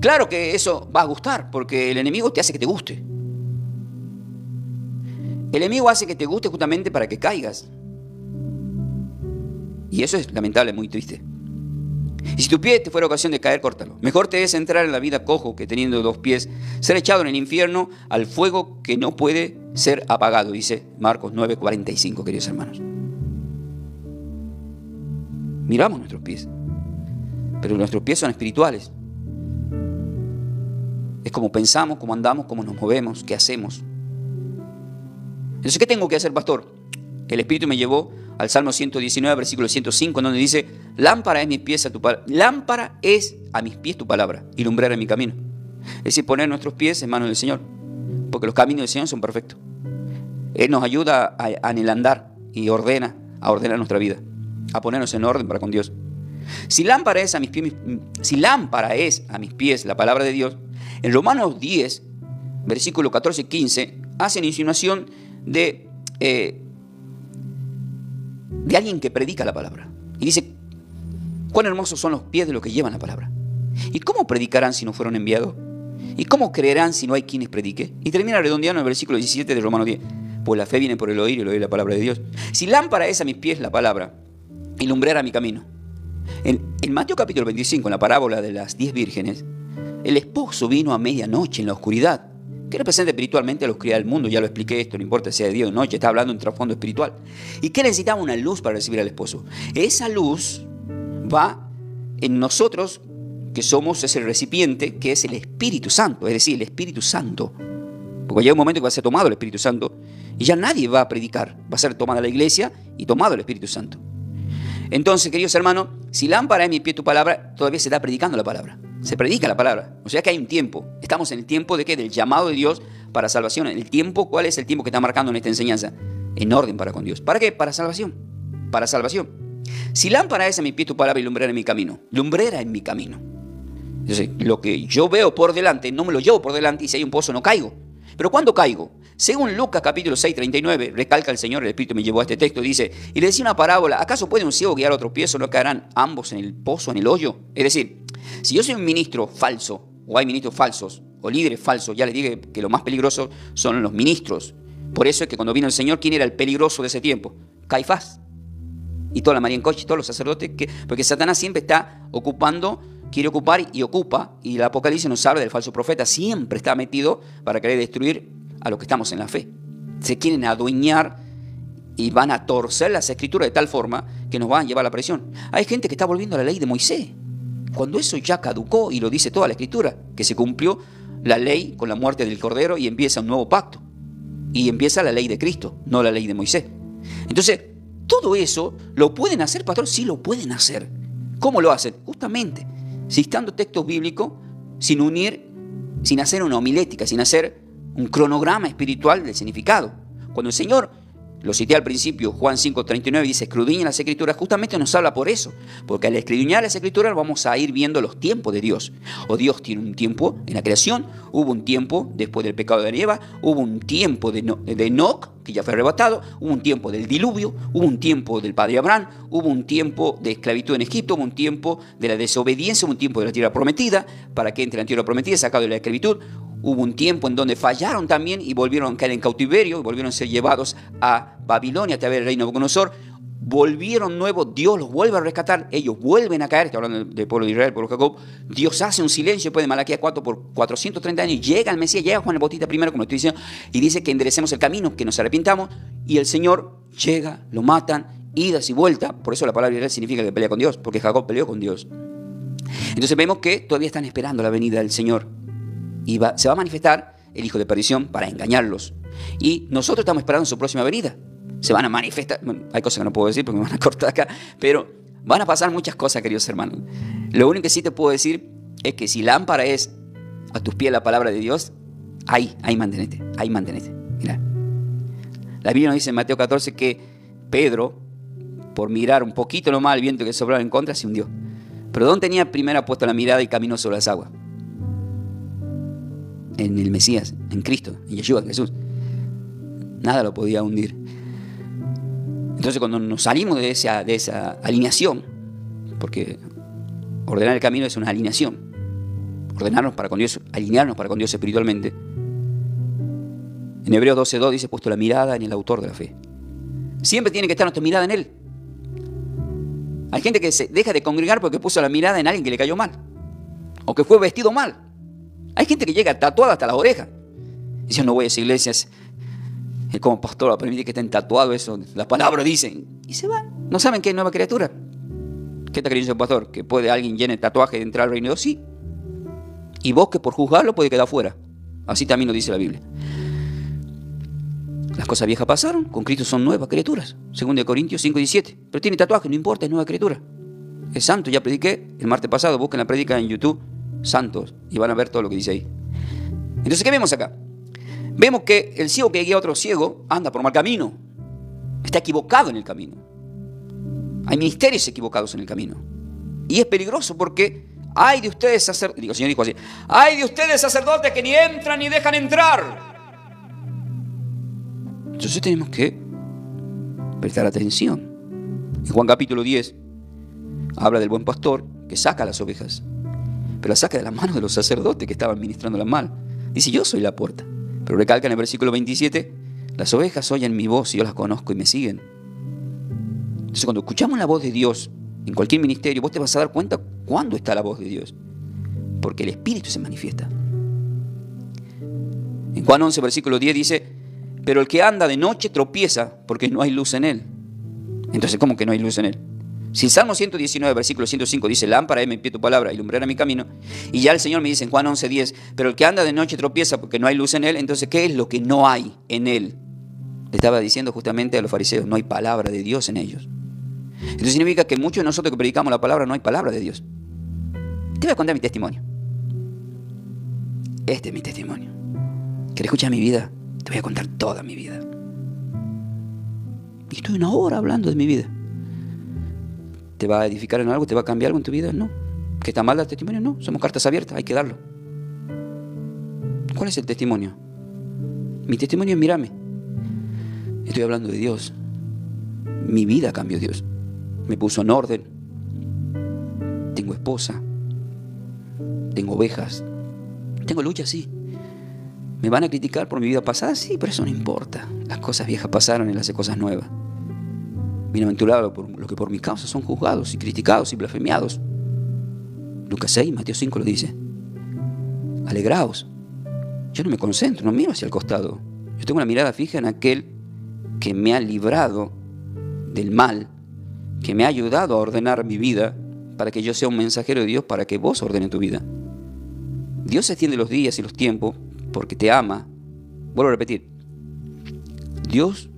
Claro que eso va a gustar, porque el enemigo te hace que te guste. El enemigo hace que te guste justamente para que caigas. Y eso es lamentable, muy triste. Y si tu pie te fuera ocasión de caer, córtalo. Mejor te es entrar en la vida cojo que teniendo 2 pies, ser echado en el infierno al fuego que no puede ser apagado, dice Marcos 9:45, queridos hermanos. Miramos nuestros pies, pero nuestros pies son espirituales. Es como pensamos, cómo andamos, cómo nos movemos, qué hacemos. Entonces, ¿qué tengo que hacer, pastor? El Espíritu me llevó al Salmo 119, versículo 105, en donde dice: lámpara es mis pies a tu palabra. Lámpara es a mis pies tu palabra y lumbrera en mi camino. Es decir, poner nuestros pies en manos del Señor, porque los caminos del Señor son perfectos. Él nos ayuda en el andar y a ordenar nuestra vida, a ponernos en orden para con Dios. Si lámpara es a mis pies la palabra de Dios, en Romanos 10, versículo 14 y 15, hacen insinuación de alguien que predica la palabra. Y dice: cuán hermosos son los pies de los que llevan la palabra. ¿Y cómo predicarán si no fueron enviados? ¿Y cómo creerán si no hay quienes predique? Y termina redondeando en el versículo 17 de Romanos 10. Pues la fe viene por el oír y el oír la palabra de Dios. Si lámpara es a mis pies la palabra y lumbrera mi camino. En Mateo capítulo 25, en la parábola de las 10 vírgenes, el esposo vino a medianoche en la oscuridad, que representa espiritualmente a la oscuridad del mundo. Ya lo expliqué esto, no importa si sea de día o de noche, está hablando de un trasfondo espiritual. ¿Y qué necesitaba? Una luz para recibir al esposo. Esa luz va en nosotros, que somos ese recipiente, que es el Espíritu Santo, es decir, el Espíritu Santo. Porque llega un momento que va a ser tomado el Espíritu Santo y ya nadie va a predicar, va a ser tomada la iglesia y tomado el Espíritu Santo. Entonces, queridos hermanos, si lámpara es mi pie tu palabra, todavía se está predicando la palabra. Se predica la palabra. O sea que hay un tiempo. Estamos en el tiempo de ¿qué? Del llamado de Dios para salvación. El tiempo, ¿cuál es el tiempo que está marcando en esta enseñanza? En orden para con Dios. ¿Para qué? Para salvación. Para salvación. Si lámpara es a mi pie tu palabra y lumbrera en mi camino. Lumbrera en mi camino. Entonces, lo que yo veo por delante, no me lo llevo por delante, y si hay un pozo no caigo. Pero ¿cuándo caigo? Según Lucas capítulo 6, 39, recalca el Señor, el Espíritu me llevó a este texto, dice, y le decía una parábola: ¿acaso puede un ciego guiar a otro pie, o no caerán ambos en el pozo, en el hoyo? Es decir, si yo soy un ministro falso, o hay ministros falsos, o líderes falsos, ya les dije que lo más peligroso son los ministros. Por eso es que cuando vino el Señor, ¿quién era el peligroso de ese tiempo? Caifás. Y toda la María en Coche, todos los sacerdotes, porque Satanás siempre está ocupando, quiere ocupar y ocupa, y el Apocalipsis nos habla del falso profeta, siempre está metido para querer destruir a los que estamos en la fe. Se quieren adueñar y van a torcer las escrituras de tal forma que nos van a llevar a la presión. Hay gente que está volviendo a la ley de Moisés, cuando eso ya caducó, y lo dice toda la escritura, que se cumplió la ley con la muerte del Cordero y empieza un nuevo pacto. Y empieza la ley de Cristo, no la ley de Moisés. Entonces, todo eso lo pueden hacer, pastor, sí lo pueden hacer. ¿Cómo lo hacen? Justamente citando textos bíblicos, sin unir, sin hacer una homilética, sin hacer un cronograma espiritual del significado. Cuando el Señor, lo cité al principio, Juan 5:39, dice: escudriñen las escrituras, justamente nos habla por eso, porque al escudriñar las escrituras vamos a ir viendo los tiempos de Dios. O Dios tiene un tiempo en la creación, hubo un tiempo después del pecado de Eva, hubo un tiempo de Enoc, que ya fue arrebatado, hubo un tiempo del diluvio, hubo un tiempo del padre Abraham, hubo un tiempo de esclavitud en Egipto, hubo un tiempo de la desobediencia, hubo un tiempo de la tierra prometida, para que entre la tierra prometida, sacado de la esclavitud. Hubo un tiempo en donde fallaron también y volvieron a caer en cautiverio, y volvieron a ser llevados a Babilonia a través del reino de Nabucodonosor. Volvieron nuevos, Dios los vuelve a rescatar, ellos vuelven a caer, estoy hablando del pueblo de Israel, del pueblo de Jacob. Dios hace un silencio después de Malaquías 4 por 430 años, llega el Mesías, llega Juan el Bautista primero, como estoy diciendo, y dice que enderecemos el camino, que nos arrepintamos, y el Señor llega, lo matan, idas y vueltas. Por eso la palabra Israel significa que pelea con Dios, porque Jacob peleó con Dios. Entonces vemos que todavía están esperando la venida del Señor, y se va a manifestar el hijo de perdición para engañarlos, y nosotros estamos esperando su próxima venida. Se van a manifestar, bueno, hay cosas que no puedo decir porque me van a cortar acá, pero van a pasar muchas cosas, queridos hermanos. Lo único que sí te puedo decir es que si lámpara es a tus pies la palabra de Dios, ahí mantenete. Mira, la Biblia nos dice en Mateo 14 que Pedro, por mirar un poquito nomás el viento que soplaba en contra, se hundió. Pero ¿dónde tenía primero puesto la mirada y caminó sobre las aguas? En el Mesías, en Cristo, en Yeshua, en Jesús. Nada lo podía hundir. Entonces, cuando nos salimos de esa alineación, porque ordenar el camino es una alineación, ordenarnos para con Dios, alinearnos para con Dios espiritualmente. En Hebreos 12:2 dice: puesto la mirada en el autor de la fe. Siempre tiene que estar nuestra mirada en Él. Hay gente que se deja de congregar porque puso la mirada en alguien que le cayó mal, o que fue vestido mal. Hay gente que llega tatuada hasta las orejas. Dice: no voy a esa iglesia, como pastor va a permitir que estén tatuados, eso, la palabra dice, y se van. No saben que es nueva criatura. ¿Qué está creyendo el pastor? ¿Que puede alguien lleno de tatuaje de entrar al reino de Dios? Sí. Y vos, que por juzgarlo puede quedar fuera. Así también lo dice la Biblia. Las cosas viejas pasaron, con Cristo son nuevas criaturas. 2 Corintios 5:17. Pero tiene tatuaje, no importa, es nueva criatura. Es santo, ya prediqué el martes pasado, busquen la predica en YouTube, santos, y van a ver todo lo que dice ahí. Entonces, ¿qué vemos acá? Vemos que el ciego que guía a otro ciego anda por mal camino. Está equivocado en el camino. Hay ministerios equivocados en el camino. Y es peligroso porque hay de ustedes sacerdotes, el Señor dijo así: hay de ustedes sacerdotes que ni entran ni dejan entrar. Entonces tenemos que prestar atención. En Juan capítulo 10 habla del buen pastor que saca las ovejas, pero las saca de las manos de los sacerdotes que estaban ministrándolas mal. Dice: yo soy la puerta. Pero recalca en el versículo 27, las ovejas oyen mi voz y yo las conozco y me siguen. Entonces, cuando escuchamos la voz de Dios en cualquier ministerio, vos te vas a dar cuenta cuándo está la voz de Dios, porque el Espíritu se manifiesta. En Juan 11, versículo 10 dice: pero el que anda de noche tropieza porque no hay luz en él. Entonces, ¿cómo que no hay luz en él? Si el Salmo 119, versículo 105 dice: lámpara es mi pie tu palabra y lumbrera mi camino, y ya el Señor me dice en Juan 11, 10, pero el que anda de noche tropieza porque no hay luz en él, entonces, ¿qué es lo que no hay en él? Le estaba diciendo justamente a los fariseos: no hay palabra de Dios en ellos. Esto significa que muchos de nosotros que predicamos la palabra no hay palabra de Dios. Te voy a contar mi testimonio. Este es mi testimonio. ¿Querés escuchar mi vida? Te voy a contar toda mi vida. Y estoy 1 hora hablando de mi vida. ¿Te va a edificar en algo? ¿Te va a cambiar algo en tu vida? No. ¿Que está mal el testimonio? No. Somos cartas abiertas, hay que darlo. ¿Cuál es el testimonio? Mi testimonio es: mírame. Estoy hablando de Dios. Mi vida cambió Dios. Me puso en orden. Tengo esposa. Tengo ovejas. Tengo lucha, sí. ¿Me van a criticar por mi vida pasada? Sí, pero eso no importa. Las cosas viejas pasaron y Él hace cosas nuevas. Bienaventurado por los que por mi causa son juzgados y criticados y blasfemiados. Lucas 6, Mateo 5 lo dice. Alegraos. Yo no me concentro, no miro hacia el costado. Yo tengo una mirada fija en aquel que me ha librado del mal, que me ha ayudado a ordenar mi vida para que yo sea un mensajero de Dios, para que vos ordenes tu vida. Dios extiende los días y los tiempos porque te ama. Vuelvo a repetir: Dios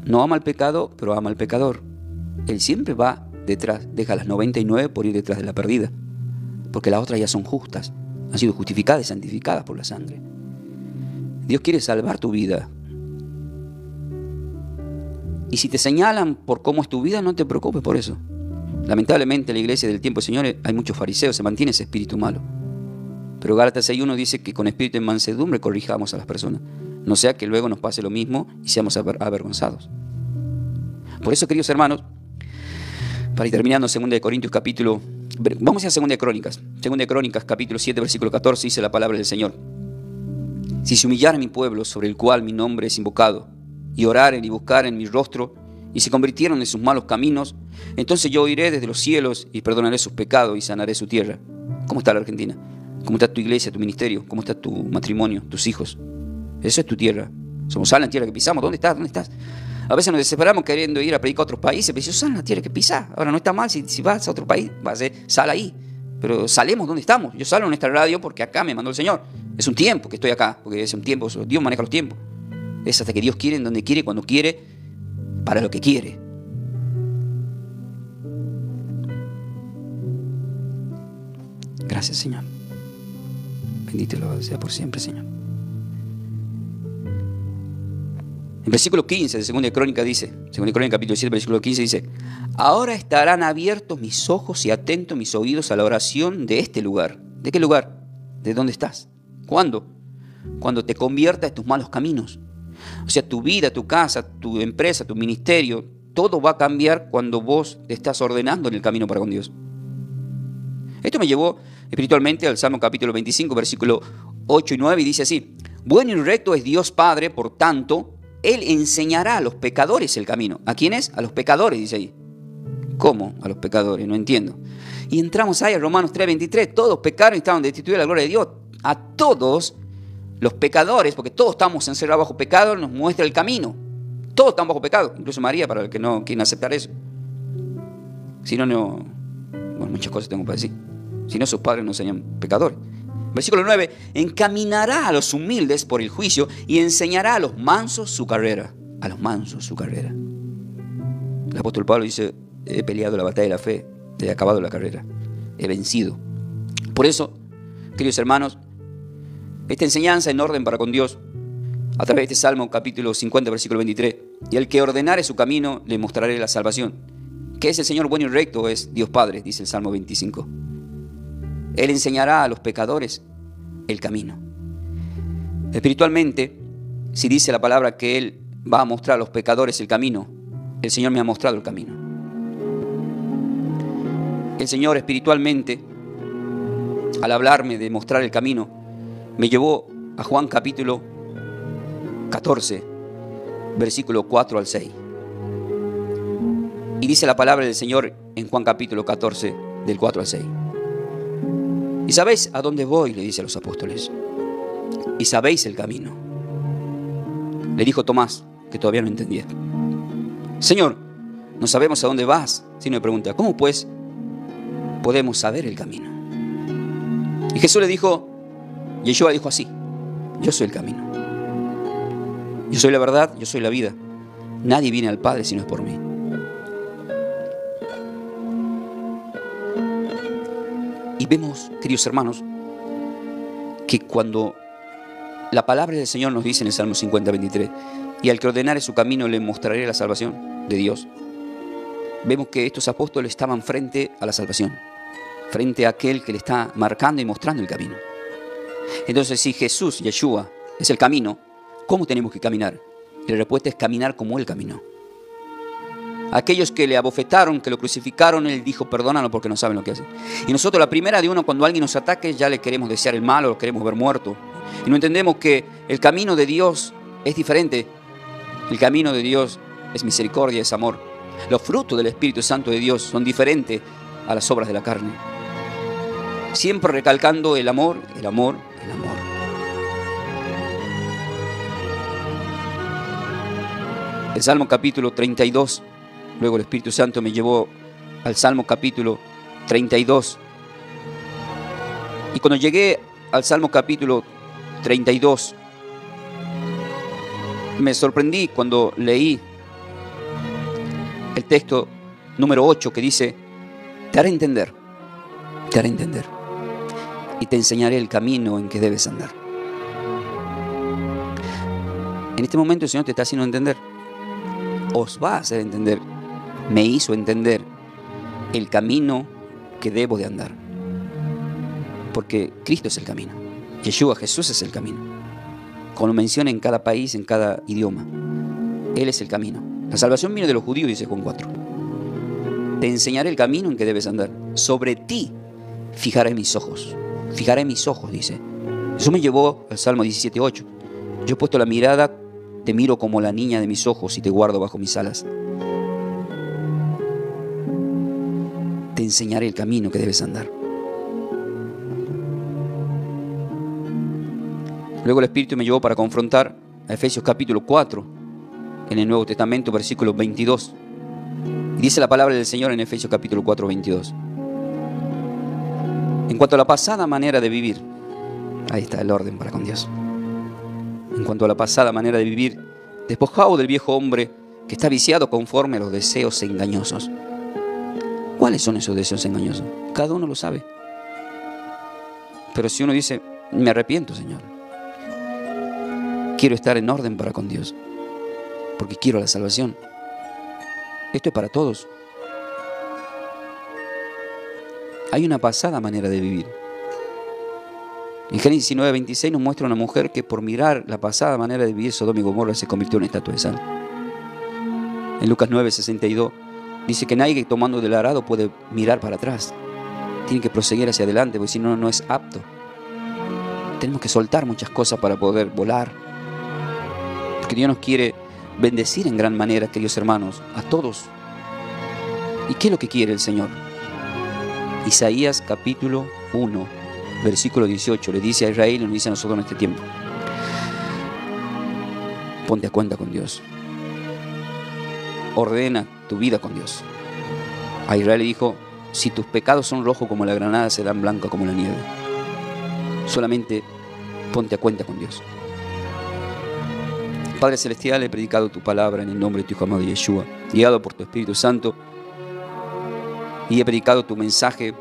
no ama al pecado, pero ama al pecador. Él siempre va detrás, deja las 99 por ir detrás de la perdida, porque las otras ya son justas, han sido justificadas y santificadas por la sangre. Dios quiere salvar tu vida. Y si te señalan por cómo es tu vida, no te preocupes por eso. Lamentablemente en la iglesia del tiempo del Señor hay muchos fariseos, se mantiene ese espíritu malo. Pero Gálatas 6:1 dice que con espíritu de mansedumbre corrijamos a las personas, no sea que luego nos pase lo mismo y seamos avergonzados. Por eso, queridos hermanos, para ir terminando, 2 de Corintios capítulo, vamos a 2 de Crónicas, 2 de Crónicas capítulo 7, versículo 14, dice la palabra del Señor: si se humillara mi pueblo, sobre el cual mi nombre es invocado, y oraren y buscaren mi rostro, y se convirtieron en sus malos caminos, entonces yo oiré desde los cielos y perdonaré sus pecados y sanaré su tierra. ¿Cómo está la Argentina? ¿Cómo está tu iglesia, tu ministerio? ¿Cómo está tu matrimonio, tus hijos? Eso es tu tierra. Somos sal en la tierra que pisamos. ¿Dónde estás? ¿Dónde estás? A veces nos desesperamos queriendo ir a predicar a otros países, pero si sal en la tierra que pisás. Ahora, no está mal si vas a otro país, vas a ser sal ahí. Pero salemos donde estamos. Yo salgo en esta radio porque acá me mandó el Señor. Es un tiempo que estoy acá, porque es un tiempo, Dios maneja los tiempos. Es hasta que Dios quiere, en donde quiere, cuando quiere, para lo que quiere. Gracias, Señor. Bendito lo sea por siempre, Señor. En versículo 15 de 2 de Crónicas dice, 2 de Crónicas capítulo 7, versículo 15 dice: ahora estarán abiertos mis ojos y atentos mis oídos a la oración de este lugar. ¿De qué lugar? ¿De dónde estás? ¿Cuándo? Cuando te conviertas en tus malos caminos. O sea, tu vida, tu casa, tu empresa, tu ministerio, todo va a cambiar cuando vos te estás ordenando en el camino para con Dios. Esto me llevó espiritualmente al Salmo capítulo 25, versículo 8 y 9, y dice así: bueno y recto es Dios Padre, por tanto, Él enseñará a los pecadores el camino. ¿A quiénes? A los pecadores, dice ahí. ¿Cómo a los pecadores? No entiendo. Y entramos ahí a Romanos 3:23, todos pecaron y estaban destituidos de la gloria de Dios. A todos los pecadores, porque todos estamos encerrados bajo pecado, nos muestra el camino. Todos estamos bajo pecado, incluso María, para el que no quieren aceptar eso. Si no, bueno, muchas cosas tengo para decir. Si no, sus padres no serían pecadores. Versículo 9: encaminará a los humildes por el juicio y enseñará a los mansos su carrera. A los mansos su carrera. El apóstol Pablo dice: he peleado la batalla de la fe, he acabado la carrera, he vencido. Por eso, queridos hermanos, esta enseñanza en orden para con Dios, a través de este Salmo capítulo 50, versículo 23: y el que ordenare su camino, le mostraré la salvación. ¿Qué es el Señor bueno y recto? Es Dios Padre, dice el Salmo 25. Él enseñará a los pecadores el camino. Espiritualmente, si dice la palabra que Él va a mostrar a los pecadores el camino, el Señor me ha mostrado el camino. El Señor espiritualmente, al hablarme de mostrar el camino, me llevó a Juan capítulo 14, versículo 4 al 6. Y dice la palabra del Señor en Juan capítulo 14, del 4 al 6. ¿Y sabéis a dónde voy?, le dice a los apóstoles. ¿Y sabéis el camino? Le dijo Tomás, que todavía no entendía. Señor, no sabemos a dónde vas. Sino le pregunta, ¿cómo pues podemos saber el camino? Y Jesús le dijo, Yeshua dijo así: yo soy el camino. Yo soy la verdad, yo soy la vida. Nadie viene al Padre si no es por mí. Y vemos, queridos hermanos, que cuando la palabra del Señor nos dice en el Salmo 50, 23, y al que ordenare su camino le mostraré la salvación de Dios, vemos que estos apóstoles estaban frente a la salvación, frente a aquel que le está marcando y mostrando el camino. Entonces, si Jesús, Yeshua, es el camino, ¿cómo tenemos que caminar? Y la respuesta es caminar como Él caminó. Aquellos que le abofetaron, que lo crucificaron, Él dijo, perdónalo porque no saben lo que hacen. Y nosotros, la primera de uno, cuando alguien nos ataque, ya le queremos desear el mal o lo queremos ver muerto. Y no entendemos que el camino de Dios es diferente. El camino de Dios es misericordia, es amor. Los frutos del Espíritu Santo de Dios son diferentes a las obras de la carne. Siempre recalcando el amor, el amor, el amor. El Salmo capítulo 32, luego el Espíritu Santo me llevó al Salmo capítulo 32. Y cuando llegué al Salmo capítulo 32, me sorprendí cuando leí el texto número 8 que dice, te haré entender, y te enseñaré el camino en que debes andar. En este momento el Señor te está haciendo entender, os va a hacer entender, me hizo entender el camino que debo de andar. Porque Cristo es el camino, Yeshua, Jesús es el camino. Como lo menciona en cada país, en cada idioma, Él es el camino. La salvación viene de los judíos, dice Juan 4. Te enseñaré el camino en que debes andar. Sobre ti fijaré mis ojos, dice. Eso me llevó al Salmo 17:8. Yo he puesto la mirada, te miro como la niña de mis ojos y te guardo bajo mis alas. Te enseñaré el camino que debes andar. Luego el Espíritu me llevó para confrontar a Efesios capítulo 4, en el Nuevo Testamento, versículo 22. Y dice la palabra del Señor en Efesios capítulo 4, 22. En cuanto a la pasada manera de vivir, ahí está el orden para con Dios. En cuanto a la pasada manera de vivir, despojaos del viejo hombre que está viciado conforme a los deseos engañosos. ¿Cuáles son esos deseos engañosos? Cada uno lo sabe. Pero si uno dice, me arrepiento, Señor, quiero estar en orden para con Dios, porque quiero la salvación. Esto es para todos. Hay una pasada manera de vivir. En Génesis 19:26 nos muestra una mujer que por mirar la pasada manera de vivir Sodoma y Gomorra se convirtió en estatua de sal. En Lucas 9:62 dice que nadie tomando del arado puede mirar para atrás. Tiene que proseguir hacia adelante, porque si no, no es apto. Tenemos que soltar muchas cosas para poder volar. Porque Dios nos quiere bendecir en gran manera, queridos hermanos, a todos. ¿Y qué es lo que quiere el Señor? Isaías capítulo 1, versículo 18, le dice a Israel y nos dice a nosotros en este tiempo. Ponte a cuenta con Dios. Ordena tu vida con Dios. A Israel le dijo, si tus pecados son rojos como la granada, serán blancos como la nieve. Solamente ponte a cuenta con Dios. Padre Celestial, he predicado tu palabra en el nombre de tu Hijo amado Yeshua, guiado por tu Espíritu Santo, y he predicado tu mensaje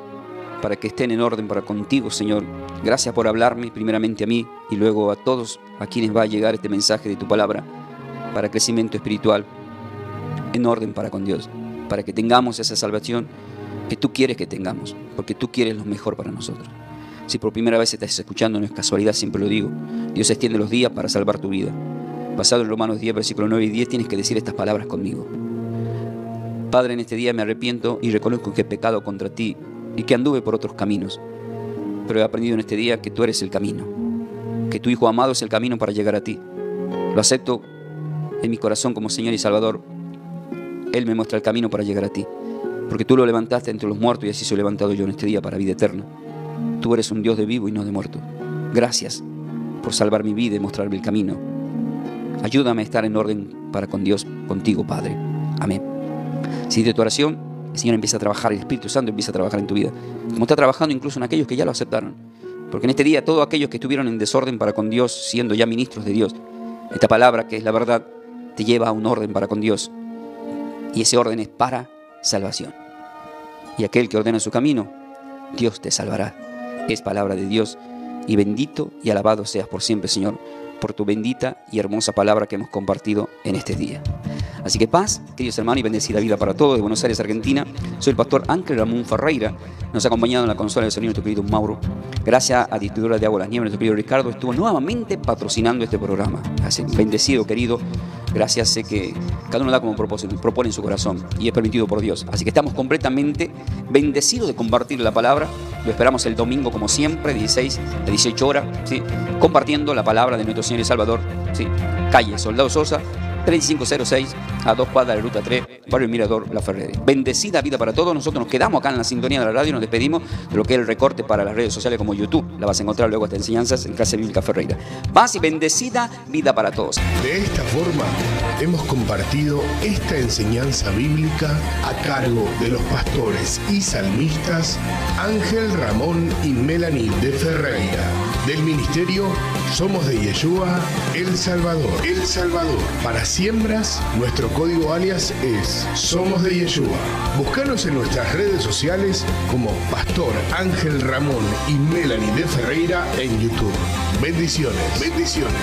para que estén en orden para contigo, Señor. Gracias por hablarme primeramente a mí y luego a todos a quienes va a llegar este mensaje de tu palabra para crecimiento espiritual, en orden para con Dios, para que tengamos esa salvación que tú quieres que tengamos, porque tú quieres lo mejor para nosotros. Si por primera vez estás escuchando, no es casualidad, siempre lo digo, Dios extiende los días para salvar tu vida. Basado en Romanos 10, versículos 9 y 10, tienes que decir estas palabras conmigo. Padre, en este día me arrepiento y reconozco que he pecado contra ti y que anduve por otros caminos. Pero he aprendido en este día que tú eres el camino, que tu Hijo amado es el camino para llegar a ti. Lo acepto en mi corazón como Señor y Salvador. Él me muestra el camino para llegar a ti. Porque tú lo levantaste entre los muertos y así soy levantado yo en este día para vida eterna. Tú eres un Dios de vivo y no de muerto. Gracias por salvar mi vida y mostrarme el camino. Ayúdame a estar en orden para con Dios, contigo, Padre. Amén. Si de tu oración, el Señor empieza a trabajar, el Espíritu Santo empieza a trabajar en tu vida. Como está trabajando incluso en aquellos que ya lo aceptaron. Porque en este día todos aquellos que estuvieron en desorden para con Dios, siendo ya ministros de Dios, esta palabra que es la verdad, te lleva a un orden para con Dios. Y ese orden es para salvación. Y aquel que ordena su camino, Dios te salvará. Es palabra de Dios. Y bendito y alabado seas por siempre, Señor, por tu bendita y hermosa palabra que hemos compartido en este día. Así que paz, queridos hermanos, y bendecida vida para todos de Buenos Aires, Argentina. Soy el pastor Ángel Ramón Ferreira. Nos ha acompañado en la consola del sonido nuestro querido Mauro. Gracias a Distribuidora de Agua Las Nieves, nuestro querido Ricardo, estuvo nuevamente patrocinando este programa. Así, bendecido, querido. Gracias, sé que cada uno da como propósito, propone en su corazón y es permitido por Dios. Así que estamos completamente bendecidos de compartir la palabra. Lo esperamos el domingo, como siempre, de 16 a 18 horas, ¿sí? Compartiendo la palabra de nuestro Señor y Salvador, ¿sí? Calle Soldado Sosa, 3506, a 2 cuadras de Ruta 3, Barrio Mirador, La Ferreira. Bendecida vida para todos. Nosotros nos quedamos acá en la sintonía de la radio y nos despedimos de lo que es el recorte para las redes sociales como YouTube. La vas a encontrar luego estas enseñanzas en Casa Bíblica Ferreira. Paz y bendecida vida para todos. De esta forma, hemos compartido esta enseñanza bíblica a cargo de los pastores y salmistas Ángel Ramón y Melanie de Ferreira, del ministerio Somos de Yeshua, El Salvador. El Salvador. Para siembras, nuestro código alias es Somos de Yeshua. Búscanos en nuestras redes sociales como Pastor Ángel Ramón y Melanie de Ferreira en YouTube. Bendiciones. Bendiciones.